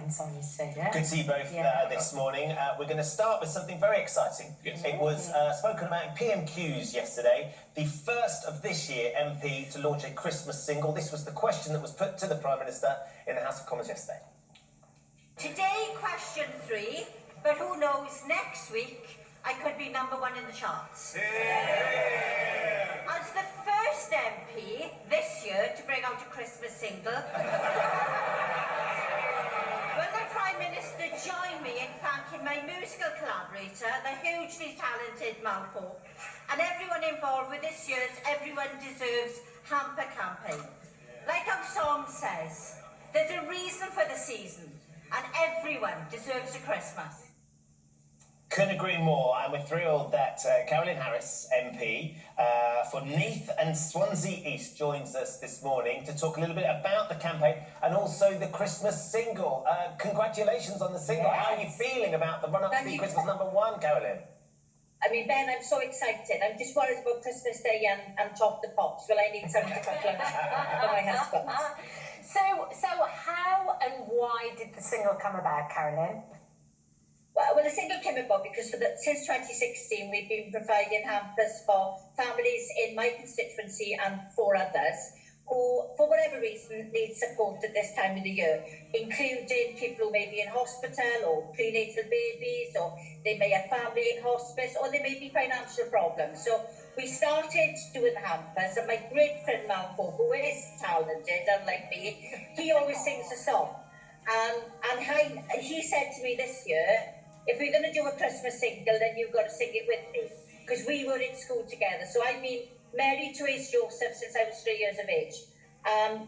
comments on this figure. Good to see you both this morning. We're going to start with something very exciting. Yes. It was spoken about in PMQs yesterday. The first of this year MP to launch a Christmas single. This was the question that was put to the Prime Minister in the House of Commons yesterday. Today, question 3, but who knows, next week I could be #1 in the charts. Yeah. As the first MP this year to bring out a Christmas single, will the Prime Minister join me in thanking my musical collaborator, the hugely talented Mal Pope, and everyone involved with this year's Everyone Deserves hamper campaign? Like our song says, there's a reason for the season, and everyone deserves a Christmas. Couldn't agree more, and we're thrilled that Caroline Harris, MP, for Neath and Swansea East, joins us this morning to talk a little bit about the campaign and also the Christmas single. Congratulations on the single. Yes. How are you feeling about the run-up to the Christmas #1, Caroline? I mean, Ben, I'm so excited. I'm just worried about Christmas Day and Top the Pops. Will I need something to cook lunch for my husband? So how and why did the single come about, Caroline? Well, the single came about because since 2016 we've been providing hampers for families in my constituency and 4 others who, for whatever reason, need support at this time of the year, including people who may be in hospital or prenatal babies, or they may have family in hospice, or there may be financial problems. So we started doing the hampers, and my great friend Mal Pope, who is talented, unlike me, he always sings a song. And he said to me this year, if we're going to do a Christmas single, then you've got to sing it with me. Because we were in school together. So I've been married to Ace Joseph since I was 3 years of age. And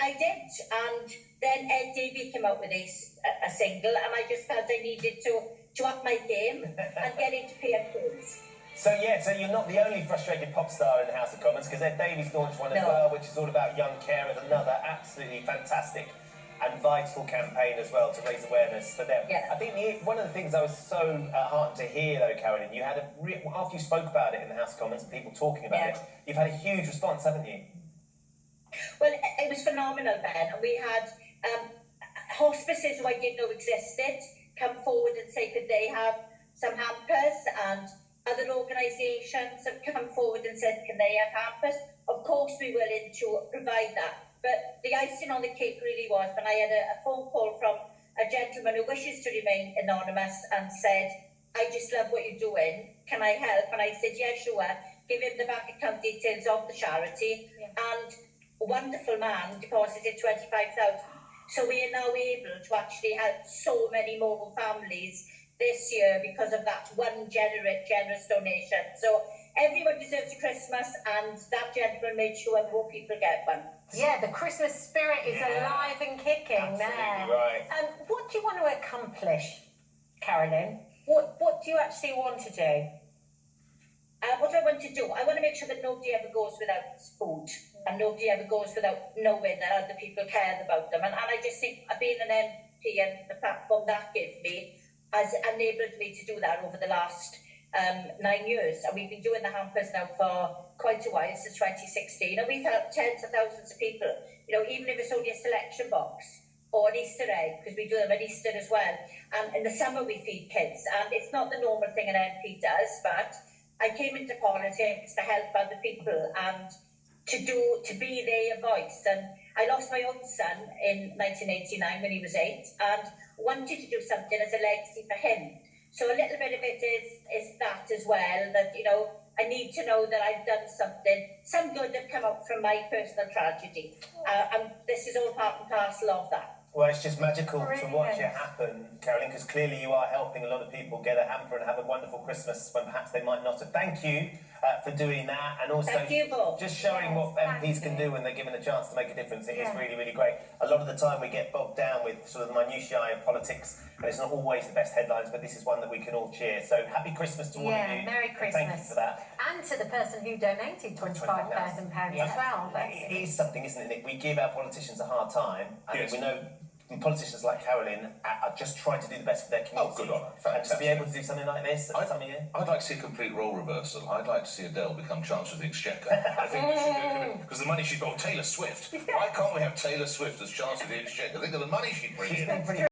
I did. And then Ed Davey came out with a single, and I just felt I needed to up my game and get into PMQs. So you're not the only frustrated pop star in the House of Commons, because Ed Davies launched one as well, which is all about young carers, another absolutely fantastic and vital campaign as well to raise awareness for them. Yeah. I think one of the things I was so heartened to hear, though, Caroline, you had after you spoke about it in the House of Commons, people talking about it, you've had a huge response, haven't you? Well, it was phenomenal, Ben. And we had hospices who I didn't know existed come forward and say, could they have some hampers? And other organisations have come forward and said, can they have hampers? Of course, we were willing to provide that. But the icing on the cake really was when I had a phone call from a gentleman who wishes to remain anonymous and said, I just love what you're doing. Can I help? And I said, yeah, sure. Give him the bank account details of the charity. Yeah. And a wonderful man deposited 25,000. So we are now able to actually help so many more families this year because of that one generous donation. So everyone deserves a Christmas, and that gentleman made sure more people get one. Yeah, the Christmas spirit is alive and kicking. Absolutely right. What do you want to accomplish, Caroline? What do you actually want to do? What do I want to do? I want to make sure that nobody ever goes without food, and nobody ever goes without knowing that other people care about them. And I just think being an MP and the platform that gives me has enabled me to do that over the last 9 years. And we've been doing the hampers now for quite a while, since 2016, and we've helped tens of thousands of people, you know, even if it's only a selection box or an Easter egg, because we do them at Easter as well. And in the summer we feed kids, and it's not the normal thing an MP does, but I came into politics to help other people and to be their voice. And I lost my own son in 1989 when he was 8, and wanted to do something as a legacy for him. So a little bit of it is that as well, that, you know, I need to know that I've done some good have come out from my personal tragedy. And this is all part and parcel of that. Well, it's just magical to watch it happen, Caroline, because clearly you are helping a lot of people get a hamper and have a wonderful Christmas when perhaps they might not have. Thank you for doing that, and also just showing what MPs can do when they're given a chance to make a difference. It is really, really great. A lot of the time we get bogged down with sort of the minutiae of politics, and it's not always the best headlines, but this is one that we can all cheer. So happy Christmas to all of you. Merry Christmas. Thank you for that. And to the person who donated £25,000 as well. It is something, isn't it? We give our politicians a hard time, and we know politicians like Caroline are just trying to do the best for their community. Oh, good on her. And to be able to do something like this at the time of year. I'd like to see a complete role reversal. I'd like to see Adele become Chancellor of the Exchequer. I think we should do, because the money she's got, Taylor Swift. Why can't we have Taylor Swift as Chancellor of the Exchequer? Think of the money she'd bring in.